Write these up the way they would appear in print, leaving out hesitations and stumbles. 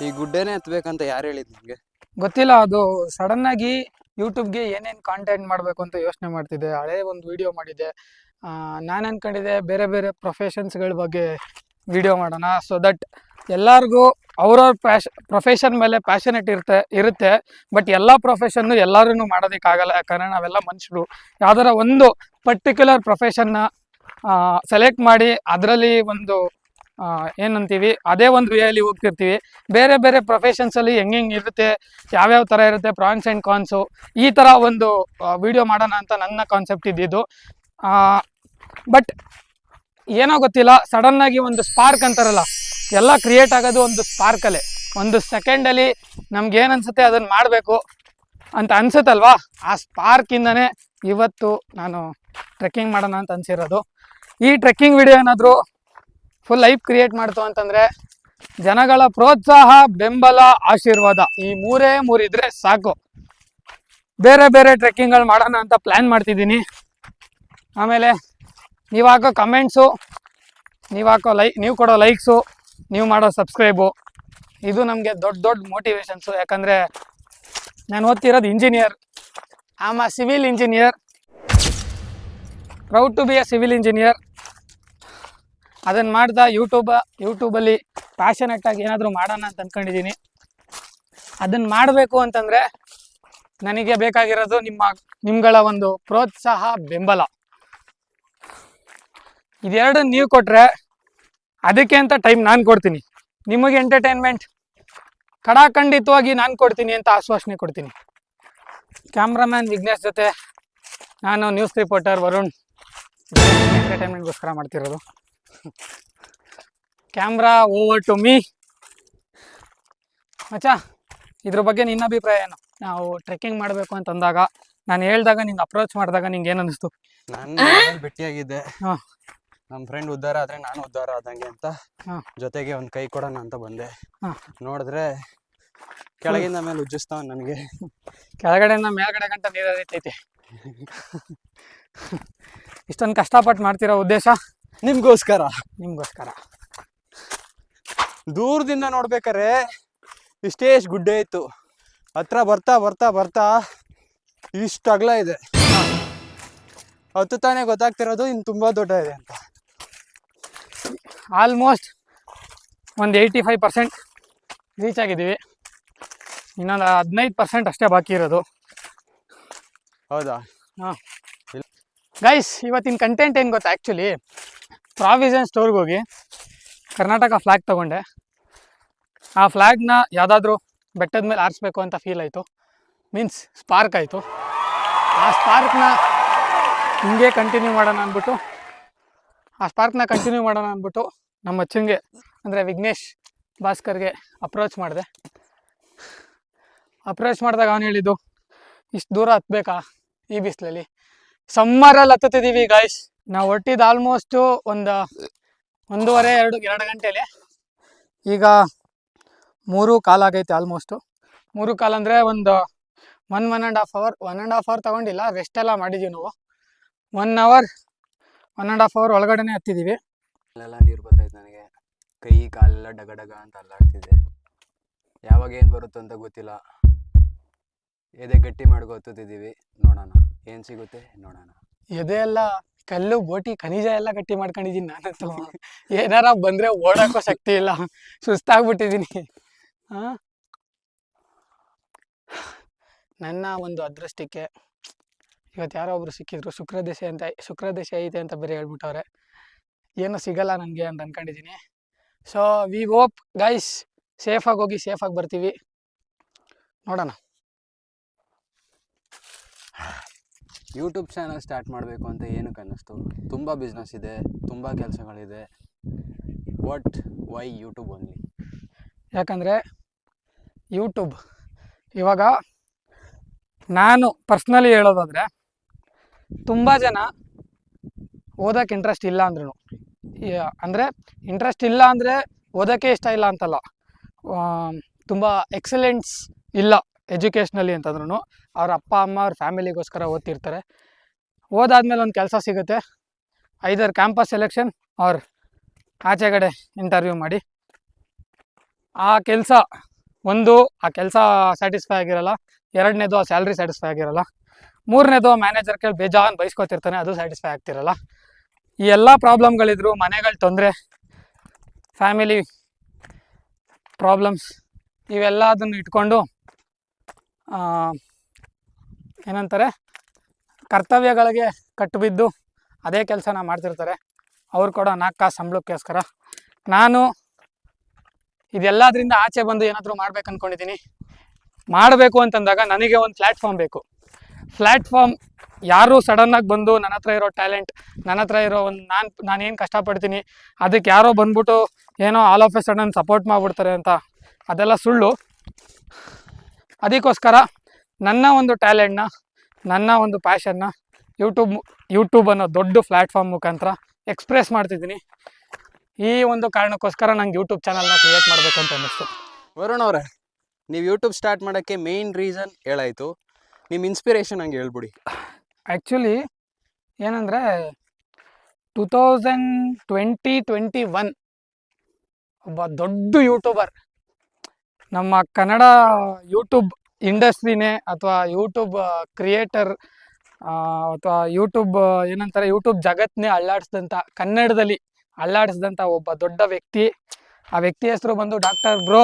ಈ ಗುಡ್ಡೆನೇ ಹತ್ಬೇಕಂತ ಯಾರು ಹೇಳಿದ್ ನಿಮ್ಗೆ? ಗೊತ್ತಿಲ್ಲ, ಅದು ಸಡನ್ ಆಗಿ ಯೂಟ್ಯೂಬ್ಗೆ ಏನೇನು ಕಾಂಟೆಂಟ್ ಮಾಡಬೇಕು ಅಂತ ಯೋಚನೆ ಮಾಡ್ತಿದ್ದೆ. ಹಳೆ ಒಂದು ವಿಡಿಯೋ ಮಾಡಿದ್ದೆ. ನಾನು ಅನ್ಕೊಂಡಿದ್ದೆ ಬೇರೆ ಬೇರೆ ಪ್ರೊಫೆಷನ್ಸ್ಗಳ ಬಗ್ಗೆ ವಿಡಿಯೋ ಮಾಡೋಣ, ಸೊ ದಟ್ ಎಲ್ಲರಿಗೂ ಅವ್ರವ್ರ ಪ್ರೊಫೆಷನ್ ಮೇಲೆ ಪ್ಯಾಷನೇಟ್ ಇರುತ್ತೆ. ಬಟ್ ಎಲ್ಲ ಪ್ರೊಫೆಷನ್ನು ಎಲ್ಲರೂ ಮಾಡೋದಕ್ಕಾಗಲ್ಲ, ಯಾಕಂದರೆ ನಾವೆಲ್ಲ ಮನುಷ್ಯರು. ಯಾವ್ದಾರ ಒಂದು ಪರ್ಟಿಕ್ಯುಲರ್ ಪ್ರೊಫೆಷನ್ನ ಸೆಲೆಕ್ಟ್ ಮಾಡಿ ಅದರಲ್ಲಿ ಒಂದು ಏನಂತೀವಿ ಅದೇ ಒಂದು ವೇಯಲ್ಲಿ ಹೋಗ್ತಿರ್ತೀವಿ. ಬೇರೆ ಬೇರೆ ಪ್ರೊಫೆಷನ್ಸಲ್ಲಿ ಹೆಂಗೆ ಇರುತ್ತೆ, ಯಾವ್ಯಾವ ಥರ ಇರುತ್ತೆ, ಪ್ರಾನ್ಸ್ ಆ್ಯಂಡ್ ಕಾನ್ಸು, ಈ ಥರ ಒಂದು ವಿಡಿಯೋ ಮಾಡೋಣ ಅಂತ ನನ್ನ ಕಾನ್ಸೆಪ್ಟ್ ಇದ್ದಿದ್ದು. ಬಟ್ ಏನೋ ಗೊತ್ತಿಲ್ಲ, ಸಡನ್ನಾಗಿ ಒಂದು ಸ್ಪಾರ್ಕ್ ಅಂತಾರಲ್ಲ, ಎಲ್ಲ ಕ್ರಿಯೇಟ್ ಆಗೋದು ಒಂದು ಸ್ಪಾರ್ಕಲ್ಲೇ. ಒಂದು ಸೆಕೆಂಡಲ್ಲಿ ನಮ್ಗೇನು ಅನಿಸುತ್ತೆ ಅದನ್ನು ಮಾಡಬೇಕು ಅಂತ ಅನಿಸುತ್ತಲ್ವಾ, ಆ ಸ್ಪಾರ್ಕಿಂದನೇ ಇವತ್ತು ನಾನು ಟ್ರೆಕ್ಕಿಂಗ್ ಮಾಡೋಣ ಅಂತ ಅನಿಸಿರೋದು. ಈ ಟ್ರೆಕ್ಕಿಂಗ್ ವಿಡಿಯೋ ಏನಾದರೂ ಫುಲ್ ಲೈಫ್ ಕ್ರಿಯೇಟ್ ಮಾಡ್ತು ಅಂತಂದರೆ ಜನಗಳ ಪ್ರೋತ್ಸಾಹ, ಬೆಂಬಲ, ಆಶೀರ್ವಾದ ಈ ಮೂರೇ ಇದ್ರೆ ಸಾಕು. ಬೇರೆ ಬೇರೆ ಟ್ರೆಕ್ಕಿಂಗ್ಗಳು ಮಾಡೋಣ ಅಂತ ಪ್ಲ್ಯಾನ್ ಮಾಡ್ತಿದ್ದೀನಿ. ಆಮೇಲೆ ನೀವು ಹಾಕೋ ಕಮೆಂಟ್ಸು, ನೀವು ಕೊಡೋ ಲೈಕ್ಸು, ನೀವು ಮಾಡೋ ಸಬ್ಸ್ಕ್ರೈಬು, ಇದು ನಮಗೆ ದೊಡ್ಡ ದೊಡ್ಡ ಮೋಟಿವೇಶನ್ಸು. ಯಾಕಂದರೆ ನಾನು ಓದ್ತಿರೋದು engineer. I am a civil engineer, proud to be a civil engineer. ಅದನ್ನು ಮಾಡ್ತಾ ಯೂಟ್ಯೂಬಲ್ಲಿ ಪ್ಯಾಷನೆಟ್ಟಾಗಿ ಏನಾದರೂ ಮಾಡೋಣ ಅಂತ ಅಂದ್ಕೊಂಡಿದ್ದೀನಿ. ಅದನ್ನು ಮಾಡಬೇಕು ಅಂತಂದರೆ ನನಗೆ ಬೇಕಾಗಿರೋದು ನಿಮ್ಗಳ ಒಂದು ಪ್ರೋತ್ಸಾಹ, ಬೆಂಬಲ. ಇದೆರಡನ್ನು ನೀವು ಕೊಟ್ಟರೆ ಅದಕ್ಕೆ ಅಂತ ಟೈಮ್ ನಾನು ಕೊಡ್ತೀನಿ. ನಿಮಗೆ ಎಂಟರ್ಟೈನ್ಮೆಂಟ್ ಖಂಡಿತವಾಗಿ ನಾನು ಕೊಡ್ತೀನಿ ಅಂತ ಆಶ್ವಾಸನೆ ಕೊಡ್ತೀನಿ. ಕ್ಯಾಮ್ರಾಮ್ಯಾನ್ ವಿಘ್ನೇಶ್ ಜೊತೆ ನಾನು ನ್ಯೂಸ್ ರಿಪೋರ್ಟರ್ ವರುಣ್ ಎಂಟರ್ಟೈನ್ಮೆಂಟ್ಗೋಸ್ಕರ ಮಾಡ್ತಿರೋದು. Camera over to me. ಮಚ್ಚಾ, ಇದ್ರ ಬಗ್ಗೆ ನಿನ್ನ ಅಭಿಪ್ರಾಯ ಏನು? ನಾವು ಟ್ರೆಕ್ಕಿಂಗ್ ಮಾಡಬೇಕು ಅಂತಂದಾಗ ನಾನು ಹೇಳ್ದಾಗ, ನಿಂಗೆ ಅಪ್ರೋಚ್ ಮಾಡಿದಾಗ ನಿಂಗೆ ಏನು ಅನ್ನಿಸ್ತು? ನಾನು ಭೇಟಿಯಾಗಿದ್ದೆ. ನಮ್ಮ ಫ್ರೆಂಡ್ ಉದ್ಧಾರ ಆದರೆ ನಾನು ಉದ್ಧಾರ ಆದಂಗೆ ಅಂತ ಜೊತೆಗೆ ಒಂದು ಕೈ ಕೊಡೋಣ ಅಂತ ಬಂದೆ. ನೋಡಿದ್ರೆ ಕೆಳಗಿಂದ ಮೇಲೆ ಉಜ್ಜಿಸ್ತಾವ ನನಗೆ. ಕೆಳಗಡೆಯಿಂದ ಮೇಲ್ಗಡೆ ಗಂಟ ನೀರು ಹರಿತೈತಿ. ಇಷ್ಟೊಂದು ಕಷ್ಟಪಟ್ಟು ಮಾಡ್ತಿರೋ ಉದ್ದೇಶ ನಿಮ್ಗೋಸ್ಕರ. ದೂರದಿಂದ ನೋಡ್ಬೇಕಾರೆ ಇಷ್ಟೇ ಗುಡ್ಡೆ ಇತ್ತು, ಹತ್ರ ಬರ್ತಾ ಬರ್ತಾ ಬರ್ತಾ ಇಷ್ಟು ಅಗಲ ಇದೆ. ಹತ್ತು ತಾನೇ ಗೊತ್ತಾಗ್ತಿರೋದು ಇನ್ನು ತುಂಬ ದೊಡ್ಡ ಇದೆ ಅಂತ. ಆಲ್ಮೋಸ್ಟ್ ಒಂದು 85% ರೀಚ್ ಆಗಿದ್ದೀವಿ. ಇನ್ನೊಂದು 15% ಅಷ್ಟೇ ಬಾಕಿ ಇರೋದು. ಹೌದಾ? ಗೈಸ್, ಇವತ್ತಿನ ಕಂಟೆಂಟ್ ಏನು ಗೊತ್ತಾ? ಆ್ಯಕ್ಚುಲಿ ಪ್ರಾವಿಷನ್ ಸ್ಟೋರ್ಗೆ ಹೋಗಿ ಕರ್ನಾಟಕ ಫ್ಲ್ಯಾಗ್ ತೊಗೊಂಡೆ. ಆ ಫ್ಲ್ಯಾಗ್ನ ಯಾವುದಾದ್ರೂ ಬೆಟ್ಟದ ಮೇಲೆ ಆರಿಸ್ಬೇಕು ಅಂತ ಫೀಲ್ ಆಯಿತು. ಮೀನ್ಸ್ ಸ್ಪಾರ್ಕ್ ಆಯಿತು. ಆ ಸ್ಪಾರ್ಕ್ನ ಕಂಟಿನ್ಯೂ ಮಾಡೋಣ ಅಂದ್ಬಿಟ್ಟು ನಮ್ಮ ಅಚ್ಚಂಗೆ, ಅಂದರೆ ವಿಘ್ನೇಶ್ ಭಾಸ್ಕರ್ಗೆ ಅಪ್ರೋಚ್ ಮಾಡಿದಾಗ ಅವನು ಹೇಳಿದ್ದು, ಇಷ್ಟು ದೂರ ಹತ್ಬೇಕಾ ಈ ಬಿಸಿಲಲ್ಲಿ? ಸಮ್ಮರಲ್ಲಿ ಹತ್ತುತ್ತಿದ್ದೀವಿ ಗಾಯ್ಸ್. ನಾವು ಹೊರಟಿದ್ದು ಆಲ್ಮೋಸ್ಟು ಒಂದು 1:30-2 ಗಂಟೆಲಿ. ಈಗ 3:15 ಆಗೈತೆ. ಆಲ್ಮೋಸ್ಟು 3:15 ಅಂದರೆ ಒಂದು 1.5 ಅವರ್ ತೊಗೊಂಡಿಲ್ಲ, ರೆಸ್ಟ್ ಎಲ್ಲ ಮಾಡಿದ್ದೀವಿ ನಾವು. 1.5 ಅವರ್ ಒಳಗಡೆ ಹತ್ತಿದ್ದೀವಿ. ಅಲ್ಲೆಲ್ಲ ನೀರು ಬರ್ತೈತೆ, ನನಗೆ ಕೈ ಕಾಲೆಲ್ಲ ಡಗ ಅಂತ ಅಲ್ಲಾಡ್ತಿದೆ. ಯಾವಾಗ ಏನು ಬರುತ್ತೋ ಅಂತ ಗೊತ್ತಿಲ್ಲ. ಎದೆ ಗಟ್ಟಿ ಮಾಡ್ಕೊತಿದ್ದೀವಿ, ನೋಡೋಣ ಏನು ಸಿಗುತ್ತೆ ನೋಡೋಣ. ಎದೆ ಎಲ್ಲ ಕಲ್ಲು ಬೋಟಿ ಖನಿಜ ಎಲ್ಲ ಗಟ್ಟಿ ಮಾಡ್ಕೊಂಡಿದ್ದೀನಿ ನಾನಂತೂ. ಏನಾರ ಬಂದರೆ ಓಡೋಕ್ಕೋ ಶಕ್ತಿ ಇಲ್ಲ, ಸುಸ್ತಾಗ್ಬಿಟ್ಟಿದ್ದೀನಿ. ನನ್ನ ಒಂದು ಅದೃಷ್ಟಕ್ಕೆ ಇವತ್ತು ಯಾರೋ ಒಬ್ರು ಸಿಕ್ಕಿದ್ರು. ಶುಕ್ರದಶೆ ಐತೆ ಅಂತ ಬೇರೆ ಹೇಳ್ಬಿಟ್ಟವ್ರೆ. ಏನೂ ಸಿಗಲ್ಲ ನನಗೆ ಅಂತ ಅಂದ್ಕೊಂಡಿದ್ದೀನಿ. ಸೊ ವಿ ಹೋಪ್ ಗೈಸ್, ಸೇಫಾಗಿ ಹೋಗಿ ಸೇಫಾಗಿ ಬರ್ತೀವಿ, ನೋಡೋಣ. ಯೂಟ್ಯೂಬ್ ಚಾನಲ್ ಸ್ಟಾರ್ಟ್ ಮಾಡಬೇಕು ಅಂತ ಏನಕ್ಕೆ ಅನ್ನಿಸ್ತು? ತುಂಬ ಬಿಸ್ನೆಸ್ ಇದೆ, ತುಂಬ ಕೆಲಸಗಳಿದೆ. Why YouTube only? ಯಾಕಂದರೆ ಯೂಟ್ಯೂಬ್ ಇವಾಗ ನಾನು ಪರ್ಸ್ನಲಿ ಹೇಳೋದಾದರೆ, ತುಂಬ ಜನ ಓದೋಕ್ಕೆ ಇಂಟ್ರೆಸ್ಟ್ ಇಲ್ಲ ಅಂದ್ರೂ, ಅಂದರೆ ಇಂಟ್ರೆಸ್ಟ್ ಇಲ್ಲ ಅಂದರೆ ಓದೋಕ್ಕೆ ಇಷ್ಟ ಇಲ್ಲ ಅಂತಲ್ಲ, ತುಂಬ ಎಕ್ಸಲೆನ್ಸ್ ಇಲ್ಲ ಎಜುಕೇಷ್ನಲ್ಲಿ ಅಂತಂದ್ರೂ ಅವ್ರ ಅಪ್ಪ ಅಮ್ಮ ಅವ್ರ ಫ್ಯಾಮಿಲಿಗೋಸ್ಕರ ಓದ್ತಿರ್ತಾರೆ. ಓದಾದ್ಮೇಲೆ ಒಂದು ಕೆಲಸ ಸಿಗುತ್ತೆ, ಐದರ್ ಕ್ಯಾಂಪಸ್ ಸೆಲೆಕ್ಷನ್ ಆರ್ ಆಚೆಗಡೆ ಇಂಟರ್ವ್ಯೂ ಮಾಡಿ ಆ ಕೆಲಸ ಆ ಕೆಲಸ ಸ್ಯಾಟಿಸ್ಫೈ ಆಗಿರಲ್ಲ, ಎರಡನೇದು ಆ ಸ್ಯಾಲ್ರಿ ಸ್ಯಾಟಿಸ್ಫೈ ಆಗಿರಲ್ಲ, ಮೂರನೇದು ಮ್ಯಾನೇಜರ್ ಕೇಳಿ ಬೇಜಾನ್ ಬೈಸ್ಕೊತಿರ್ತಾನೆ, ಅದು ಸ್ಯಾಟಿಸ್ಫೈ ಆಗ್ತಿರಲ್ಲ. ಈ ಎಲ್ಲ ಪ್ರಾಬ್ಲಮ್ಗಳಿದ್ರು, ಮನೆಗಳ ತೊಂದರೆ, ಫ್ಯಾಮಿಲಿ ಪ್ರಾಬ್ಲಮ್ಸ್, ಇವೆಲ್ಲ ಅದನ್ನು ಇಟ್ಕೊಂಡು ಏನಂತಾರೆ, ಕರ್ತವ್ಯಗಳಿಗೆ ಕಟ್ಟುಬಿದ್ದು ಅದೇ ಕೆಲಸನ ಮಾಡ್ತಿರ್ತಾರೆ. ಅವ್ರು ಕೊಡೋ 4 ಕಾಸು ಸಂಬಳಕ್ಕೋಸ್ಕರ. ನಾನು ಇದೆಲ್ಲದರಿಂದ ಆಚೆ ಬಂದು ಏನಾದರೂ ಮಾಡ್ಬೇಕು ಅಂದ್ಕೊಂಡಿದ್ದೀನಿ. ಮಾಡಬೇಕು ಅಂತಂದಾಗ ನನಗೆ ಒಂದು ಪ್ಲ್ಯಾಟ್ಫಾರ್ಮ್ ಬೇಕು. ಪ್ಲ್ಯಾಟ್ಫಾರ್ಮ್ ಯಾರು ಸಡನ್ನಾಗಿ ಬಂದು ನನ್ನ ಹತ್ರ ಇರೋ ಟ್ಯಾಲೆಂಟ್, ನನ್ನ ಹತ್ರ ಇರೋ ಒಂದು ನಾನೇನು ಕಷ್ಟಪಡ್ತೀನಿ ಅದಕ್ಕೆ ಯಾರೋ ಬಂದ್ಬಿಟ್ಟು ಏನೋ all of A sudden support ಮಾಡಿಬಿಡ್ತಾರೆ ಅಂತ, ಅದೆಲ್ಲ ಸುಳ್ಳು. ಅದಕ್ಕೋಸ್ಕರ ನನ್ನ ಒಂದು ಟ್ಯಾಲೆಂಟ್ನ, ನನ್ನ ಒಂದು ಪ್ಯಾಷನ್ನ ಯೂಟ್ಯೂಬ್ ಅನ್ನೋ ದೊಡ್ಡ ಪ್ಲ್ಯಾಟ್ಫಾರ್ಮ್ ಮುಖಾಂತರ ಎಕ್ಸ್ಪ್ರೆಸ್ ಮಾಡ್ತಿದ್ದೀನಿ. ಈ ಒಂದು ಕಾರಣಕ್ಕೋಸ್ಕರ ನಂಗೆ ಯೂಟ್ಯೂಬ್ ಚಾನಲ್ನ ಕ್ರಿಯೇಟ್ ಮಾಡಬೇಕು ಅಂತ ಅನ್ನಿಸ್ತು. ವರುಣ್ ಅವರೇ, ನೀವು ಯೂಟ್ಯೂಬ್ ಸ್ಟಾರ್ಟ್ ಮಾಡೋಕ್ಕೆ ಮೇಯ್ನ್ ರೀಸನ್ ಹೇಳಾಯಿತು, ನಿಮ್ಮ ಇನ್ಸ್ಪಿರೇಷನ್ ಹಂಗೆ ಹೇಳ್ಬಿಡಿ. ಆ್ಯಕ್ಚುಲಿ ಏನಂದರೆ 2021 ಒಬ್ಬ ದೊಡ್ಡ ಯೂಟ್ಯೂಬರ್, ನಮ್ಮ ಕನ್ನಡ ಯೂಟ್ಯೂಬ್ ಇಂಡಸ್ಟ್ರಿನೇ ಅಥವಾ ಯೂಟ್ಯೂಬ್ ಕ್ರಿಯೇಟರ್ ಅಥವಾ ಯೂಟ್ಯೂಬ್ ಜಗತ್ತನ್ನೇ ಕನ್ನಡದಲ್ಲಿ ಅಲ್ಲಾಡಿಸಿದಂಥ ಒಬ್ಬ ದೊಡ್ಡ ವ್ಯಕ್ತಿ. ಆ ವ್ಯಕ್ತಿ ಹೆಸರು ಬಂದು ಡಾಕ್ಟರ್ ಬ್ರೋ.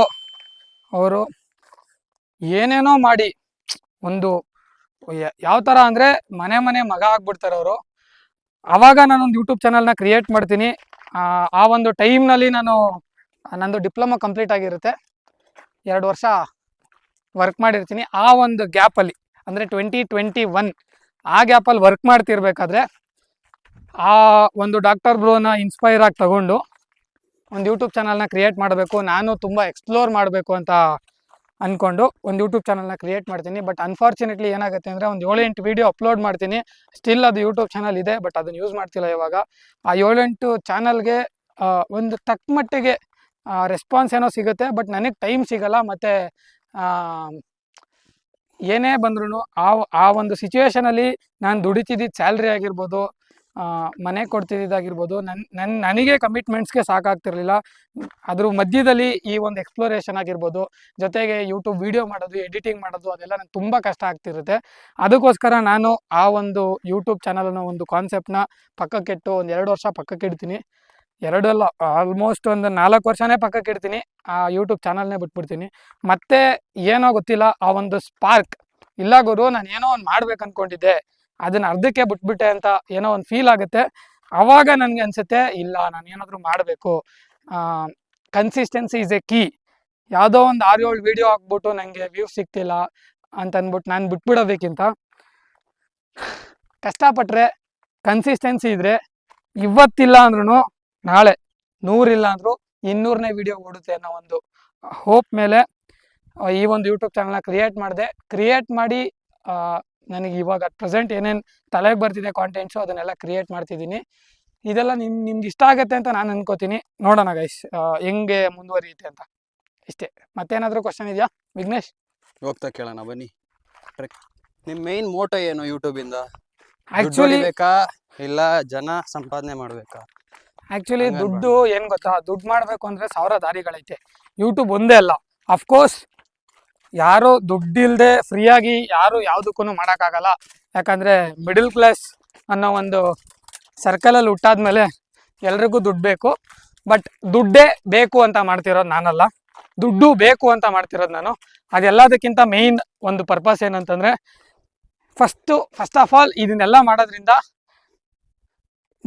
ಅವರು ಏನೇನೋ ಮಾಡಿ ಒಂದು ಯಾವ ಥರ ಅಂದರೆ ಮನೆ ಮಗ ಆಗ್ಬಿಡ್ತಾರೆ ಅವರು. ಆವಾಗ ನಾನೊಂದು ಯೂಟ್ಯೂಬ್ ಚಾನಲ್ನ ಕ್ರಿಯೇಟ್ ಮಾಡ್ತೀನಿ. ಆ ಒಂದು ಟೈಮ್ನಲ್ಲಿ ನಂದು ಡಿಪ್ಲೊಮಾ ಕಂಪ್ಲೀಟ್ ಆಗಿರುತ್ತೆ, 2 ವರ್ಷ ವರ್ಕ್ ಮಾಡಿರ್ತೀನಿ. ಆ ಒಂದು ಗ್ಯಾಪಲ್ಲಿ ಅಂದರೆ 2021 ಆ ಗ್ಯಾಪಲ್ಲಿ ವರ್ಕ್ ಮಾಡ್ತಿರ್ಬೇಕಾದ್ರೆ ಆ ಒಂದು ಡಾಕ್ಟರ್ ಬ್ರೋನ ಇನ್ಸ್ಪೈರ್ ಆಗಿ ತಗೊಂಡು ಒಂದು ಯೂಟ್ಯೂಬ್ ಚಾನಲ್ನ ಕ್ರಿಯೇಟ್ ಮಾಡಬೇಕು, ನಾನು ತುಂಬ ಎಕ್ಸ್ಪ್ಲೋರ್ ಮಾಡಬೇಕು ಅಂತ ಅಂದ್ಕೊಂಡು ಒಂದು ಯೂಟ್ಯೂಬ್ ಚಾನಲ್ನ ಕ್ರಿಯೇಟ್ ಮಾಡ್ತೀನಿ. ಬಟ್ ಅನ್ಫಾರ್ಚುನೇಟ್ಲಿ ಏನಾಗುತ್ತೆ ಅಂದರೆ ಒಂದು 7-8 ವೀಡಿಯೋ ಅಪ್ಲೋಡ್ ಮಾಡ್ತೀನಿ. ಸ್ಟಿಲ್ ಅದು ಯೂಟ್ಯೂಬ್ ಚಾನಲ್ ಇದೆ, ಬಟ್ ಅದನ್ನು ಯೂಸ್ ಮಾಡ್ತಿಲ್ಲ ಇವಾಗ. ಆ 7-8 ಚಾನಲ್ಗೆ ಒಂದು ತಕ್ಕ ಮಟ್ಟಿಗೆ ರೆಸ್ಪಾನ್ಸ್ ಏನೋ ಸಿಗುತ್ತೆ, ಬಟ್ ನನಗೆ ಟೈಮ್ ಸಿಗಲ್ಲ. ಮತ್ತು ಏನೇ ಬಂದ್ರೂ ಆ ಒಂದು ಸಿಚುವೇಷನಲ್ಲಿ ನಾನು ದುಡಿತಿದ್ದಿದ್ದು ಸ್ಯಾಲ್ರಿ ಆಗಿರ್ಬೋದು, ಮನೆ ಕೊಡ್ತಿದ್ದಾಗಿರ್ಬೋದು, ನನಗೆ ಕಮಿಟ್ಮೆಂಟ್ಸ್ಗೆ ಸಾಕಾಗ್ತಿರ್ಲಿಲ್ಲ. ಅದ್ರ ಮಧ್ಯದಲ್ಲಿ ಈ ಒಂದು ಎಕ್ಸ್ಪ್ಲೋರೇಷನ್ ಆಗಿರ್ಬೋದು, ಜೊತೆಗೆ ಯೂಟ್ಯೂಬ್ ವೀಡಿಯೋ ಮಾಡೋದು, ಎಡಿಟಿಂಗ್ ಮಾಡೋದು, ಅದೆಲ್ಲ ನನಗೆ ತುಂಬ ಕಷ್ಟ ಆಗ್ತಿರುತ್ತೆ. ಅದಕ್ಕೋಸ್ಕರ ನಾನು ಆ ಒಂದು ಯೂಟ್ಯೂಬ್ ಚಾನಲ್ ಅನ್ನೋ ಒಂದು ಕಾನ್ಸೆಪ್ಟ್ನ ಪಕ್ಕಕ್ಕಿಟ್ಟು ಒಂದು 2 ವರ್ಷ ಪಕ್ಕಕ್ಕಿಡ್ತೀನಿ. 2 ಅಲ್ಲ, ಆಲ್ಮೋಸ್ಟ್ ಒಂದು 4 ವರ್ಷನೇ ಪಕ್ಕಕ್ಕಿಡ್ತೀನಿ. ಆ ಯೂಟ್ಯೂಬ್ ಚಾನಲ್ನೇ ಬಿಟ್ಬಿಡ್ತೀನಿ. ಮತ್ತೆ ಏನೋ ಗೊತ್ತಿಲ್ಲ, ಆ ಒಂದು ಸ್ಪಾರ್ಕ್ ಇಲ್ಲ ಗುರು, ನಾನು ಏನೋ ಒಂದು ಮಾಡ್ಬೇಕು ಅಂದ್ಕೊಂಡಿದ್ದೆ, ಅದನ್ನು ಅರ್ಧಕ್ಕೆ ಬಿಟ್ಬಿಟ್ಟೆ ಅಂತ ಏನೋ ಒಂದು ಫೀಲ್ ಆಗುತ್ತೆ. ಆವಾಗ ನನಗೆ ಅನಿಸುತ್ತೆ, ಇಲ್ಲ ನಾನು ಏನಾದರೂ ಮಾಡಬೇಕು, ಕನ್ಸಿಸ್ಟೆನ್ಸಿ ಈಸ್ ಎ ಕೀ. ಯಾವುದೋ ಒಂದು 6-7 ವೀಡಿಯೋ ಹಾಕ್ಬಿಟ್ಟು ನನಗೆ ವ್ಯೂಸ್ ಸಿಗ್ತಿಲ್ಲ ಅಂತ ಅಂದ್ಬಿಟ್ಟು ನಾನು ಬಿಟ್ಬಿಡೋದಕ್ಕಿಂತ ಕಷ್ಟಪಟ್ಟರೆ, ಕನ್ಸಿಸ್ಟೆನ್ಸಿ ಇದ್ದರೆ ಇವತ್ತಿಲ್ಲ ಅಂದ್ರೂ ನಾಳೆ 100 ಇಲ್ಲ ಅಂದರೂ 200ನೇ ವೀಡಿಯೋ ಓಡುತ್ತೆ ಅನ್ನೋ ಒಂದು ಹೋಪ್ ಮೇಲೆ ಈ ಒಂದು ಯೂಟ್ಯೂಬ್ ಚಾನಲ್ನ ಕ್ರಿಯೇಟ್ ಮಾಡಿ ನನಗೆ ಇವಾಗ ಪ್ರೆಸೆಂಟ್ ಏನೇನು ತಲೆಗೆ ಬರ್ತಿದೆ ಕಾಂಟೆಂಟ್ಸು ಅದನ್ನೆಲ್ಲ ಕ್ರಿಯೇಟ್ ಮಾಡ್ತಿದ್ದೀನಿ. ಇದೆಲ್ಲ ನಿಮ್ಗೆ ಇಷ್ಟ ಆಗುತ್ತೆ ಅಂತ ನಾನು ಅನ್ಕೋತೀನಿ. ನೋಡೋಣ ಗೈಸ್ ಹೆಂಗೆ ಮುಂದುವರಿಯುತ್ತೆ ಅಂತ. ಇಷ್ಟೇ. ಮತ್ತೇನಾದರೂ ಕ್ವಶನ್ ಇದೆಯಾ ವಿಘ್ನೇಶ್? ಹೋಗ್ತಾ ಕೇಳೋಣ ಬನ್ನಿ. ನಿಮ್ಮ ಮೇನ್ ಮೋಟೋ ಏನು ಯೂಟ್ಯೂಬಿಂದ? ಆ್ಯಕ್ಚುಲಿ ಬೇಕಾ ಇಲ್ಲ ಜನ ಸಂಪಾದನೆ ಮಾಡಬೇಕಾ? ಆ್ಯಕ್ಚುಲಿ ದುಡ್ಡು ಏನು ಗೊತ್ತಾ, ದುಡ್ಡು ಮಾಡಬೇಕು ಅಂದರೆ 1000 ದಾರಿಗಳೈತೆ. ಯೂಟ್ಯೂಬ್ ಒಂದೇ ಅಲ್ಲ. ಅಫ್ಕೋರ್ಸ್ ಯಾರು ದುಡ್ಡಿಲ್ಲದೆ ಫ್ರೀಯಾಗಿ ಯಾರು ಯಾವುದಕ್ಕೂ ಮಾಡೋಕ್ಕಾಗಲ್ಲ. ಯಾಕಂದರೆ ಮಿಡಲ್ ಕ್ಲಾಸ್ ಅನ್ನೋ ಒಂದು ಸರ್ಕಲಲ್ಲಿ ಹುಟ್ಟಾದ್ಮೇಲೆ ಎಲ್ರಿಗೂ ದುಡ್ಡು ಬೇಕು. ಬಟ್ ದುಡ್ಡೇ ಬೇಕು ಅಂತ ಮಾಡ್ತಿರೋದು ನಾನಲ್ಲ, ದುಡ್ಡು ಬೇಕು ಅಂತ ಮಾಡ್ತಿರೋದು ನಾನು. ಅದೆಲ್ಲದಕ್ಕಿಂತ ಮೇಯ್ನ್ ಒಂದು ಪರ್ಪಸ್ ಏನಂತಂದರೆ, ಫಸ್ಟ್ ಆಫ್ ಆಲ್ ಇದನ್ನೆಲ್ಲ ಮಾಡೋದ್ರಿಂದ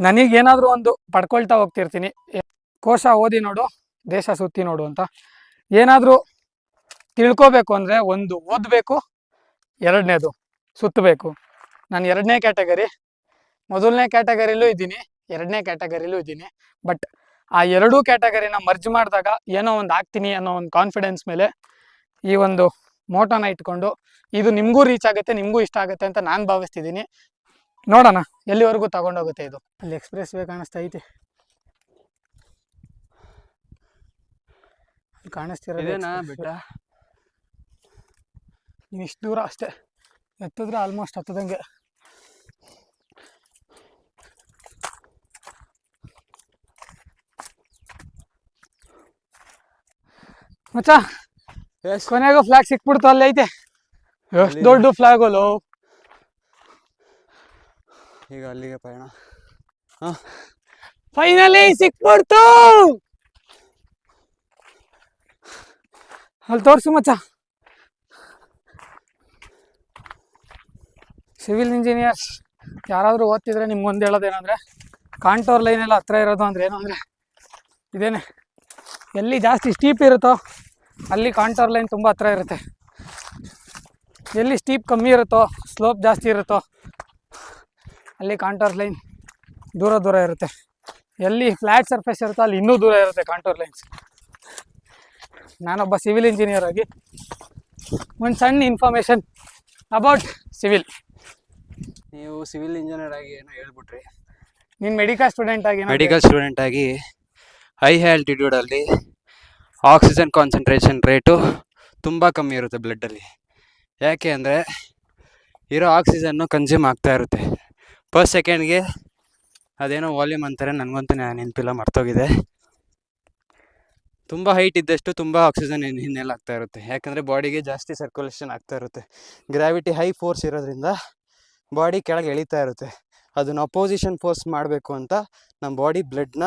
ನನಗೇನಾದರೂ ಒಂದು ಪಡ್ಕೊಳ್ತಾ ಹೋಗ್ತಿರ್ತೀನಿ. ಕೋಶ ಓದಿ ನೋಡು, ದೇಶ ಸುತ್ತಿ ನೋಡು ಅಂತ. ಏನಾದರೂ ತಿಳ್ಕೋಬೇಕು ಅಂದರೆ ಒಂದು ಓದಬೇಕು, 2ನೇದು ಸುತ್ತಬೇಕು. ನಾನು 2ನೇ ಕ್ಯಾಟಗರಿ, ಮೊದಲನೇ ಕ್ಯಾಟಗರಿಲೂ ಇದ್ದೀನಿ, 2ನೇ ಕ್ಯಾಟಗರಿಲೂ ಇದ್ದೀನಿ. ಬಟ್ ಆ 2 ಕ್ಯಾಟಗರಿನ ಮರ್ಜ್ ಮಾಡಿದಾಗ ಏನೋ ಒಂದು ಆಗ್ತೀನಿ ಅನ್ನೋ ಒಂದು ಕಾನ್ಫಿಡೆನ್ಸ್ ಮೇಲೆ ಈ ಒಂದು ಮೋಟೋನ ಇಟ್ಕೊಂಡು ಇದು ನಿಮಗೂ ರೀಚ್ ಆಗುತ್ತೆ, ನಿಮಗೂ ಇಷ್ಟ ಆಗುತ್ತೆ ಅಂತ ನಾನು ಭಾವಿಸ್ತಿದ್ದೀನಿ. ನೋಡೋಣ ಎಲ್ಲಿವರೆಗೂ ತಗೊಂಡೋಗುತ್ತೆ ಇದು. ಅಲ್ಲಿ ಎಕ್ಸ್ಪ್ರೆಸ್ ವೇ ಕಾಣಿಸ್ತಾ ಐತಿ, ಕಾಣಿಸ್ತಿರೋದೇನಾ ಬೆಟ್ಟ? ಇಷ್ಟು ದೂರ ಅಷ್ಟೇ, ಎತ್ತಿದ್ರೆ ಆಲ್ಮೋಸ್ಟ್ ಹತ್ತದಂಗೆ. ಮಚ್ಚ ಎಸ್ ಕೊನೆಗೂ ಫ್ಲಾಗ್ ಸಿಕ್ಬಿಡ್ತು, ಅಲ್ಲಿ ಐತೆ. ಎಷ್ಟು ಅಲ್ಲಿ- ದೊಡ್ಡ ಫ್ಲಾಗ್ ಅಲ್ಲೋ. ಈಗ ಅಲ್ಲಿಗೆ ಪಯಣ. ಫೈನಲಿ ಸಿಕ್ಬಿಡ್ತು. ಅಲ್ಲಿ ತೋರ್ಸು ಮಚ್ಚ. ಸಿವಿಲ್ ಇಂಜಿನಿಯರ್ಸ್ ಯಾರಾದರೂ ಓದ್ತಿದ್ರೆ ನಿಮ್ಗೊಂದು ಹೇಳೋದೇನಂದರೆ, ಕಾಂಟೋರ್ ಲೈನ್ ಎಲ್ಲ ಹತ್ರ ಇರೋದು ಅಂದರೆ ಏನು ಅಂದರೆ ಇದೇನೆ. ಎಲ್ಲಿ ಜಾಸ್ತಿ ಸ್ಟೀಪ್ ಇರುತ್ತೋ ಅಲ್ಲಿ ಕಾಂಟೋರ್ ಲೈನ್ ತುಂಬ ಹತ್ರ ಇರುತ್ತೆ. ಎಲ್ಲಿ ಸ್ಟೀಪ್ ಕಮ್ಮಿ ಇರುತ್ತೋ, ಸ್ಲೋಪ್ ಜಾಸ್ತಿ ಇರುತ್ತೋ ಅಲ್ಲಿ ಕಾಂಟೋರ್ ಲೈನ್ ದೂರ ದೂರ ಇರುತ್ತೆ. ಎಲ್ಲಿ ಫ್ಲ್ಯಾಟ್ ಸರ್ಫೇಸ್ ಇರುತ್ತೋ ಅಲ್ಲಿ ಇನ್ನೂ ದೂರ ಇರುತ್ತೆ ಕಾಂಟೋರ್ ಲೈನ್ಸ್. ನಾನೊಬ್ಬ ಸಿವಿಲ್ ಇಂಜಿನಿಯರ್ ಆಗಿ ಒಂದು ಸಣ್ಣ ಇನ್ಫಾರ್ಮೇಷನ್ ಅಬೌಟ್ ಸಿವಿಲ್. ನೀವು ಸಿವಿಲ್ ಇಂಜಿನಿಯರ್ ಆಗಿ ಏನೋ ಹೇಳ್ಬಿಟ್ರಿ. ನೀನು ಮೆಡಿಕಲ್ ಸ್ಟೂಡೆಂಟ್ ಆಗಿ ಮೆಡಿಕಲ್ ಸ್ಟೂಡೆಂಟ್ ಆಗಿ ಹೈ ಆಲ್ಟಿಟ್ಯೂಡಲ್ಲಿ ಆಕ್ಸಿಜನ್ ಕಾನ್ಸಂಟ್ರೇಷನ್ ರೇಟು ತುಂಬ ಕಮ್ಮಿ ಇರುತ್ತೆ ಬ್ಲಡ್ಡಲ್ಲಿ. ಯಾಕೆ ಅಂದರೆ ಇರೋ ಆಕ್ಸಿಜನ್ನು ಕನ್ಸ್ಯೂಮ್ ಆಗ್ತಾ ಇರುತ್ತೆ ಪರ್ ಸೆಕೆಂಡ್ಗೆ. ಅದೇನೋ ವಾಲ್ಯೂಮ್ ಅಂತಾರೆ, ನನಗಂತೂ ನೆನಪಿಲ್ಲ, ಮರ್ತೋಗಿದೆ. ತುಂಬ ಹೈಟ್ ಇದ್ದಷ್ಟು ತುಂಬ ಆಕ್ಸಿಜನ್ ಹಿನ್ನೆಲೆ ಆಗ್ತಾ ಇರುತ್ತೆ. ಯಾಕಂದರೆ ಬಾಡಿಗೆ ಜಾಸ್ತಿ ಸರ್ಕ್ಯುಲೇಷನ್ ಆಗ್ತಾ ಇರುತ್ತೆ. ಗ್ರಾವಿಟಿ ಹೈ ಫೋರ್ಸ್ ಇರೋದ್ರಿಂದ ಬಾಡಿ ಕೆಳಗೆ ಎಳಿತಾ ಇರುತ್ತೆ. ಅದನ್ನು ಅಪೋಸಿಷನ್ ಫೋರ್ಸ್ ಮಾಡಬೇಕು ಅಂತ ನಮ್ಮ ಬಾಡಿ ಬ್ಲಡ್ನ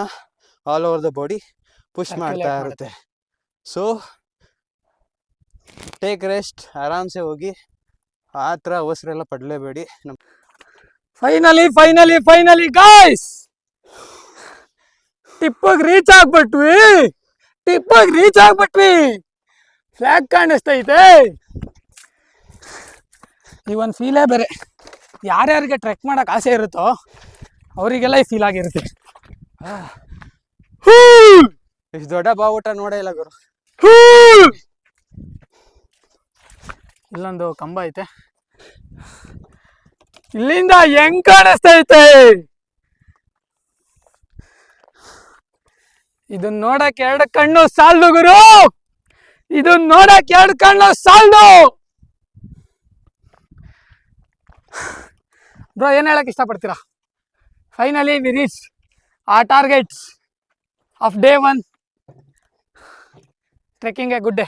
all over the body push ಮಾಡ್ತಾ ಇರುತ್ತೆ. ಸೊ ಟೇಕ್ ರೆಸ್ಟ್, ಆರಾಮ್ಸೆ ಹೋಗಿ. ಆ ಥರ ಅವಸರೆಲ್ಲ ಪಡಲೇಬೇಡಿ. ಫೈನಲಿ ಫೈನಲಿ ಫೈನಲಿ ಗಾಯ್ಸ್ ಟಿಪ್ಪಿಗೆ ರೀಚ್ ಆಗ್ಬಿಟ್ವಿ. ಫ್ಲಾಗ್ ಕಾಣಿಸ್ತೈತೆ. ಈ ಒಂದು ಫೀಲೇ ಬೇರೆ. ಯಾರ್ಯಾರಿಗೆ ಟ್ರೆಕ್ ಮಾಡೋಕೆ ಆಸೆ ಇರುತ್ತೋ ಅವರಿಗೆಲ್ಲ ಈ ಫೀಲ್ ಆಗಿರುತ್ತೆ. ಇಷ್ಟು ದೊಡ್ಡ ಬಾವುಟ ನೋಡೇ ಇಲ್ಲ ಗುರು. ಇಲ್ಲೊಂದು ಕಂಬ ಐತೆ, ಇಲ್ಲಿಂದ ಹೆಂಗ್ ಕಾಣಿಸ್ತೈತೆ. ಇದನ್ನ ನೋಡಕ್ 2 ಕಣ್ಣು ಸಾಲ್ದು ಗುರು. ಇದನ್ನ ನೋಡಕ್ 2 ಕಣ್ಣು ಸಾಲ್ದು. ಬ್ರೋ, ಏನ್ ಹೇಳಕ್ ಇಷ್ಟಪಡ್ತೀರಾ? ಫೈನಲಿ ವಿ ರೀಚ್ ಆ targets of day 1 trekking A good day.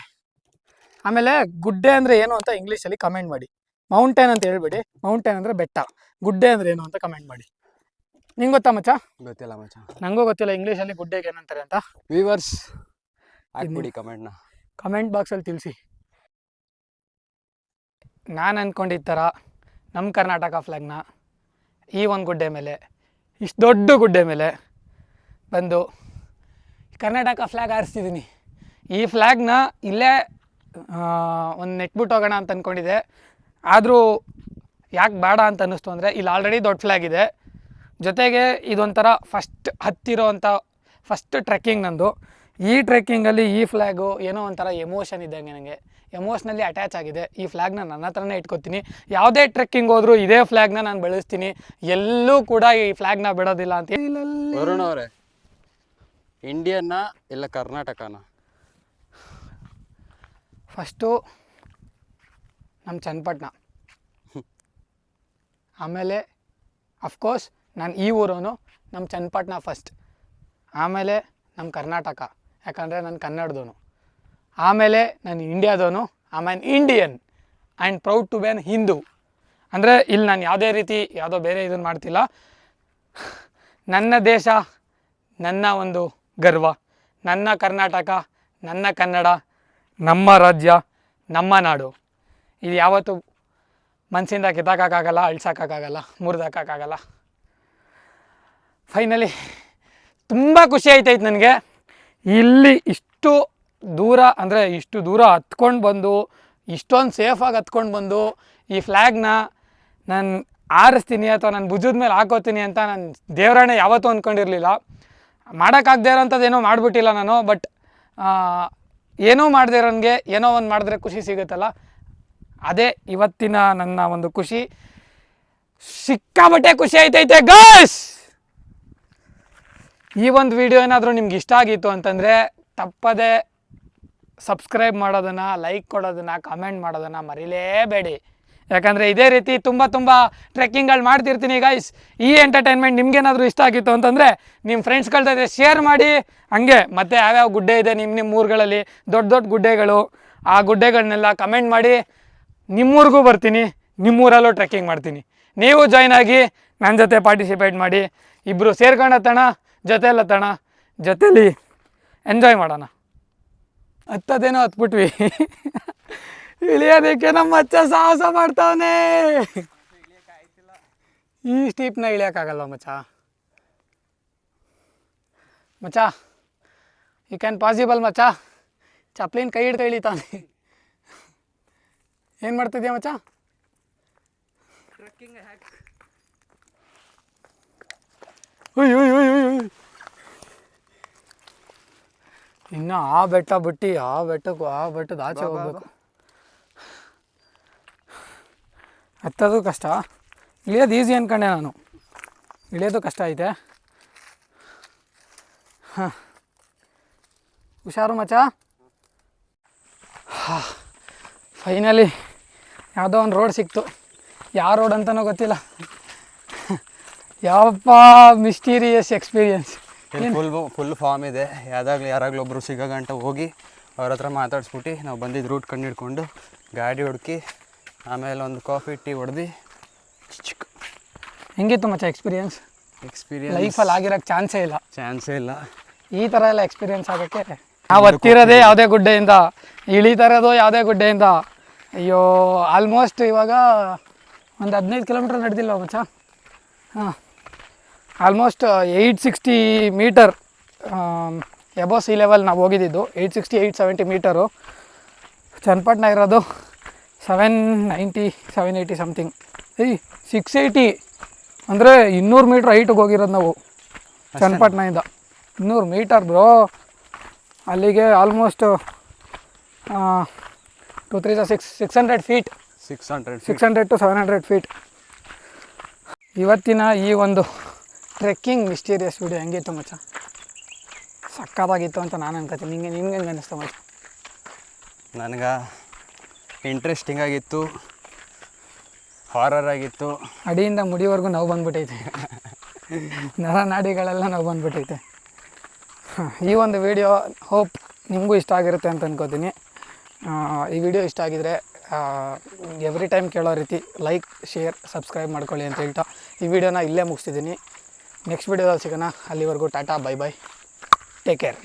ಆಮೇಲೆ ಗುಡ್ ಡೇ ಅಂದರೆ ಏನು ಅಂತ ಇಂಗ್ಲೀಷಲ್ಲಿ ಕಮೆಂಟ್ ಮಾಡಿ. ಮೌಂಟೇನ್ ಅಂತ ಹೇಳ್ಬೇಡಿ, ಮೌಂಟೇನ್ ಅಂದರೆ ಬೆಟ್ಟ. ಗುಡ್ ಡೇ ಅಂದರೆ ಏನು ಅಂತ ಕಮೆಂಟ್ ಮಾಡಿ. ನಿಂಗೆ ಗೊತ್ತಾ ಮಚ್ಚ? ಗೊತ್ತಿಲ್ಲ ಮಚ್ಚ, ನನಗೂ ಗೊತ್ತಿಲ್ಲ ಇಂಗ್ಲೀಷಲ್ಲಿ ಗುಡ್ ಡೇಗೆ ಏನಂತಾರೆ ಅಂತ. ವ್ಯೂವರ್ಸ್ ಹಾಕ್ಬಿಡಿ ಕಮೆಂಟ್ನ, ಕಮೆಂಟ್ ಬಾಕ್ಸಲ್ಲಿ ತಿಳಿಸಿ. ನಾನು ಅಂದ್ಕೊಂಡಿದ್ದ ಥರ ನಮ್ಮ ಕರ್ನಾಟಕ ಫ್ಲ್ಯಾಗ್ನ ಈ ಒಂದು ಗುಡ್ಡೆ ಮೇಲೆ, ಇಷ್ಟು ದೊಡ್ಡ ಗುಡ್ಡೆ ಮೇಲೆ ಬಂದು ಕರ್ನಾಟಕ ಫ್ಲ್ಯಾಗ್ ಹಾರಿಸ್ತಿದ್ದೀನಿ. ಈ ಫ್ಲ್ಯಾಗ್ನ ಇಲ್ಲೇ ಒಂದು ನೆಟ್ಬಿಟ್ಟು ಹೋಗೋಣ ಅಂತ ಅಂದ್ಕೊಂಡಿದ್ದೆ. ಆದರೂ ಯಾಕೆ ಬೇಡ ಅಂತ ಅನ್ನಿಸ್ತು ಅಂದರೆ ಇಲ್ಲಿ ಆಲ್ರೆಡಿ ದೊಡ್ಡ ಫ್ಲ್ಯಾಗ್ ಇದೆ. ಜೊತೆಗೆ ಇದೊಂಥರ ಫಸ್ಟ್ ಟ್ರೆಕ್ಕಿಂಗ್ ನಂದು. ಈ ಟ್ರೆಕ್ಕಿಂಗಲ್ಲಿ ಈ ಫ್ಲ್ಯಾಗು ಏನೋ ಒಂಥರ ಎಮೋಷನ್ ಇದ್ದಂಗೆ, ನನಗೆ ಎಮೋಷ್ನಲಿ ಅಟ್ಯಾಚ್ ಆಗಿದೆ. ಈ ಫ್ಲ್ಯಾಗ್ನ ನನ್ನ ಹತ್ರನೇ ಇಟ್ಕೊತೀನಿ. ಯಾವುದೇ ಟ್ರೆಕ್ಕಿಂಗ್ ಹೋದರೂ ಇದೇ ಫ್ಲ್ಯಾಗ್ನ ನಾನು ಬೆಳೆಸ್ತೀನಿ. ಎಲ್ಲೂ ಕೂಡ ಈ ಫ್ಲ್ಯಾಗ್ನ ಬಿಡೋದಿಲ್ಲ ಅಂತ. ವರುಣ್ ಅವರೇ, ಇಂಡಿಯನ್ನ ಇಲ್ಲ ಕರ್ನಾಟಕನ? ಫಸ್ಟು ನಮ್ಮ ಚನ್ನಪಟ್ಟಣ, ಆಮೇಲೆ ಅಫ್ಕೋರ್ಸ್ ನಾನು ಈ ಊರವನು, ನಮ್ಮ ಚನ್ನಪಟ್ಟಣ ಫಸ್ಟ್, ಆಮೇಲೆ ನಮ್ಮ ಕರ್ನಾಟಕ ಯಾಕಂದರೆ ನಾನು ಕನ್ನಡದವನು, ಆಮೇಲೆ ನಾನು ಇಂಡಿಯಾದವನು. ಆಮೇಲೆ Indian and proud to be an Hindu. ಅಂದರೆ ಇಲ್ಲಿ ನಾನು ಯಾವುದೋ ಬೇರೆ ಇದನ್ನು ಮಾಡ್ತಿಲ್ಲ. ನನ್ನ ದೇಶ, ನನ್ನ ಒಂದು ಗರ್ವ, ನನ್ನ ಕರ್ನಾಟಕ, ನನ್ನ ಕನ್ನಡ, ನಮ್ಮ ರಾಜ್ಯ, ನಮ್ಮ ನಾಡು. ಇದು ಯಾವತ್ತೂ ಮನಸ್ಸಿಂದ ಕಿತ್ತಾಕೋಕ್ಕಾಗಲ್ಲ, ಅಳ್ಸೋಕ್ಕಾಗಲ್ಲ, ಮುರಿದಾಕೋಕ್ಕಾಗಲ್ಲ. ಫೈನಲಿ ತುಂಬ ಖುಷಿ ಆಯ್ತೈತೆ ನನಗೆ. ಇಲ್ಲಿ ಇಷ್ಟು ದೂರ ಹತ್ಕೊಂಡು ಬಂದು, ಇಷ್ಟೊಂದು ಸೇಫಾಗಿ ಹತ್ಕೊಂಡು ಬಂದು ಈ ಫ್ಲ್ಯಾಗ್ನ ನಾನು ಆರಿಸ್ತೀನಿ ಅಥವಾ ನಾನು ಭುಜದ ಮೇಲೆ ಹಾಕೋತೀನಿ ಅಂತ ನಾನು ದೇವರಾಣೆ ಯಾವತ್ತೂ ಅಂದ್ಕೊಂಡಿರಲಿಲ್ಲ. ಮಾಡೋಕ್ಕಾಗದೇ ಇರೋಂಥದ್ದು ಏನೋ ಮಾಡಿಬಿಟ್ಟಿಲ್ಲ ನಾನು. ಬಟ್ ಏನೂ ಮಾಡದೇ ಇರೋನಿಗೆ ಏನೋ ಒಂದು ಮಾಡಿದ್ರೆ ಖುಷಿ ಸಿಗುತ್ತಲ್ಲ, ಅದೇ ಇವತ್ತಿನ ನನ್ನ ಒಂದು ಖುಷಿ. ಸಿಕ್ಕಾಬಟ್ಟೆ ಖುಷಿ ಆಯ್ತೈತೆ ಗಾಯ್ಸ್. ಈ ಒಂದು ವಿಡಿಯೋ ಏನಾದರೂ ನಿಮ್ಗೆ ಇಷ್ಟ ಆಗಿತ್ತು ಅಂತಂದರೆ ತಪ್ಪದೆ ಸಬ್ಸ್ಕ್ರೈಬ್ ಮಾಡೋದನ್ನು, ಲೈಕ್ ಕೊಡೋದನ್ನು, ಕಮೆಂಟ್ ಮಾಡೋದನ್ನು ಮರಿಲೇಬೇಡಿ. ಯಾಕಂದರೆ ಇದೇ ರೀತಿ ತುಂಬ ಟ್ರೆಕ್ಕಿಂಗ್ಗಳು ಮಾಡ್ತಿರ್ತೀನಿ ಗೈಸ್. ಈ ಎಂಟರ್ಟೈನ್ಮೆಂಟ್ ನಿಮ್ಗೇನಾದರೂ ಇಷ್ಟ ಆಗಿತ್ತು ಅಂತಂದರೆ ನಿಮ್ಮ ಫ್ರೆಂಡ್ಸ್ಗಳ ಜೊತೆ ಶೇರ್ ಮಾಡಿ. ಹಂಗೆ ಮತ್ತು ಯಾವ್ಯಾವ ಗುಡ್ಡೆ ಇದೆ ನಿಮ್ಮ ಊರುಗಳಲ್ಲಿ, ದೊಡ್ಡ ಗುಡ್ಡೆಗಳು, ಆ ಗುಡ್ಡೆಗಳನ್ನೆಲ್ಲ ಕಮೆಂಟ್ ಮಾಡಿ. ನಿಮ್ಮೂರಿಗೂ ಬರ್ತೀನಿ, ನಿಮ್ಮೂರಲ್ಲೂ ಟ್ರೆಕ್ಕಿಂಗ್ ಮಾಡ್ತೀನಿ. ನೀವು ಜಾಯ್ನ್ ಆಗಿ ನನ್ನ ಜೊತೆ ಪಾರ್ಟಿಸಿಪೇಟ್ ಮಾಡಿ. ಇಬ್ಬರು ಸೇರ್ಕೊಂಡತ್ತಣ, ಜೊತೆಲಿ ಎಂಜಾಯ್ ಮಾಡೋಣ. ಹತ್ತದೇನೋ ಹತ್ಬಿಟ್ವಿ. ಇಳಿಯೋದಕ್ಕೆ ನಮ್ಮ ಮಚ್ಚ ಸಾಹಸ ಮಾಡ್ತಾವನೆ. ಈ ಸ್ಟೀಪ್ನ ಇಳಿಯೋಕ್ಕಾಗಲ್ವ ಮಚ್ಚ ಯು ಕ್ಯಾನ್ ಪಾಸಿಬಲ್ ಮಚ್ಚ. ಚಪ್ಲಿನ ಕೈ ಹಿಡ್ತಾ ಇಳಿತಾನೆ. ಏನು ಮಾಡ್ತಿದ್ಯಾ ಮಚ್ಚ? ಇನ್ನು ಆ ಬೆಟ್ಟ ಬಿಟ್ಟು ಆ ಬೆಟ್ಟದ ಆಚೆ ಹೋಗ್ಬೇಕು. ಹತ್ತೋದು ಕಷ್ಟ, ಇಳಿಯೋದು ಈಸಿ ಅಂದ್ಕೊಂಡೆ ನಾನು. ಇಳಿಯೋದು ಕಷ್ಟ ಐತೆ. ಹಾಂ, ಹುಷಾರು ಮಚ್ಚ. ಫೈನಲಿ ಯಾವುದೋ ಒಂದು ರೋಡ್ ಸಿಕ್ತು. ಯಾವ ರೋಡ್ ಅಂತನೂ ಗೊತ್ತಿಲ್ಲ. ಯಾವಪ್ಪ ಮಿಸ್ಟೀರಿಯಸ್ ಎಕ್ಸ್ಪೀರಿಯನ್ಸ್. ಫುಲ್ ಫಾರ್ಮ್ ಇದೆ. ಯಾರಾಗಲೂ ಒಬ್ಬರು ಸಿಗೋಗಂಟ ಹೋಗಿ ಅವ್ರ ಹತ್ರ ಮಾತಾಡ್ಸ್ಬಿಟ್ಟು ನಾವು ಬಂದಿದ್ದು ರೂಟ್ ಕಂಡು ಹಿಡ್ಕೊಂಡು ಗಾಡಿ ಹುಡುಕಿ ಆಮೇಲೆ ಒಂದು ಕಾಫಿ ಟೀ ಹೊಡೆದು ಹೆಂಗಿತ್ತು ಮಚ್ಚ ಎಕ್ಸ್ಪೀರಿಯನ್ಸ್ ಲೈಫಲ್ಲಿ ಆಗಿರೋಕ್ಕೆ ಚಾನ್ಸೇ ಇಲ್ಲ. ಈ ಥರ ಎಲ್ಲ ಎಕ್ಸ್ಪೀರಿಯನ್ಸ್ ಆಗೋಕ್ಕೆ ನಾವು ಹತ್ತಿರೋದೇ ಯಾವುದೇ ಗುಡ್ಡೆಯಿಂದ, ಇಳಿತಾ ಇರೋದು ಯಾವುದೇ ಗುಡ್ಡೆಯಿಂದ. ಅಯ್ಯೋ, ಆಲ್ಮೋಸ್ಟ್ ಇವಾಗ ಒಂದು 15 ಕಿಲೋಮೀಟ್ರ್ ನಡೆದಿಲ್ಲ ಮಚ್ಚ. ಹಾಂ, almost 860 metre above sea level ನಾವು ಹೋಗಿದ್ದಿದ್ದು. 860 870 ಮೀಟರು. ಚನ್ನಪಟ್ಟಣ ಇರೋದು 790 780 ಸಮಥಿಂಗ್. 680 ಅಂದರೆ 200 ಮೀಟ್ರ್ ಹೈಟಿಗೆ ಹೋಗಿರೋದು ನಾವು ಚನ್ನಪಟ್ಟಣದಿಂದ. 200 ಮೀಟರ್ ಬ್ರೋ. ಅಲ್ಲಿಗೆ ಆಲ್ಮೋಸ್ಟ್ 2 3 600 ಫೀಟ್, 600 to 700 ಫೀಟ್. ಇವತ್ತಿನ ಈ ಒಂದು ಟ್ರೆಕ್ಕಿಂಗ್ ಮಿಸ್ಟೀರಿಯಸ್ ವಿಡಿಯೋ ಹೆಂಗಿತ್ತು ಮಚ್ಚ? ಸಕ್ಕತ್ತಾಗಿತ್ತು ಅಂತ ನಾನು ಅನ್ಕೋತೀನಿ. ನಿಮ್ಗೆ ಹೆಂಗೆ ಅನ್ನಿಸ್ತು ಮಚ್ಚ? ನನಗೆ ಇಂಟ್ರೆಸ್ಟಿಂಗ್ ಆಗಿತ್ತು, ಹಾರರ್ ಆಗಿತ್ತು. ಅಡಿಯಿಂದ ಮುಡಿವರೆಗೂ ನೋವು ಬಂದ್ಬಿಟ್ಟೈತೆ. ನರನಾಡಿಗಳೆಲ್ಲ ನೋವು ಬಂದ್ಬಿಟ್ಟೈತೆ. ಈ ಒಂದು ವಿಡಿಯೋ ಹೋಪ್ ನಿಮಗೂ ಇಷ್ಟ ಆಗಿರುತ್ತೆ ಅಂತ ಅನ್ಕೋತೀನಿ. ಈ ವಿಡಿಯೋ ಇಷ್ಟ ಆಗಿದರೆ ಎವ್ರಿ ಟೈಮ್ ಕೇಳೋ ರೀತಿ ಲೈಕ್, ಶೇರ್, ಸಬ್ಸ್ಕ್ರೈಬ್ ಮಾಡ್ಕೊಳ್ಳಿ ಅಂತ ಹೇಳ್ತಾ ಈ ವಿಡಿಯೋನ ಇಲ್ಲೇ ಮುಗಿಸ್ತಿದ್ದೀನಿ. ನೆಕ್ಸ್ಟ್ ವಿಡಿಯೋದಲ್ಲಿ ಸಿಗೋಣ. ಅಲ್ಲಿವರೆಗೂ Tata, bye bye, take care.